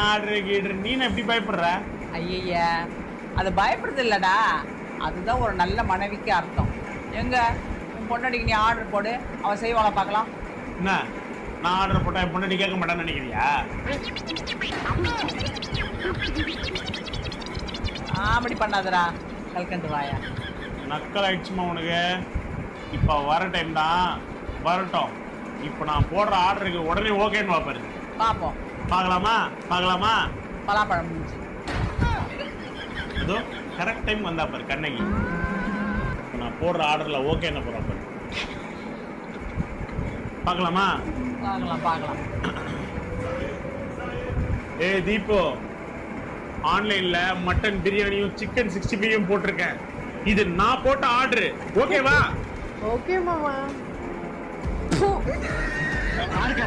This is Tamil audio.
ஆர்டர் கீடர் நீ எப்படி பயப்படுற? ஐயா அது பயப்படுறது இல்லடா, அதுதான் ஒரு நல்ல மனைவிக்கு அர்த்தம். எங்க உன் பொண்டாட்டிக்கு நீ ஆர்டர் போடு, அவன் செய்வாள பார்க்கலாம். என்ன நான் ஆர்டர் போட்டா என் பொண்டாட்டி கேட்க மாட்டான்னு நினைக்கிறியா? அப்படி பண்ணாதடா கல்கண்டு வாயா. நக்கல் ஆயிடுச்சுமா உனக்கு. இப்போ வர டைம் தான், வரட்டும். இப்போ நான் போடுற ஆர்டருக்கு உடனே ஓகேன்னு பார்ப்பாரு. பார்ப்போம். பார்க்கலாமா? பார்க்கலாமா? பலாப்பழம் முடிஞ்சு ஏதோ கரெக்ட் டைம் வந்தா பாரு கண்ணகி. நான் போடுற ஆர்டர்ல ஓகே என்ன போறா பாரு. பார்க்கலாமா? பார்க்கலாம் பார்க்கலாம். ஏய் தீபு, ஆன்லைன்ல மட்டன் பிரியாணியும் சிக்கன் 65 போட்டிருக்கேன். இது நான் போட்ட ஆர்டர், ஓகேவா? ஓகே மாமா. ஆர்டர்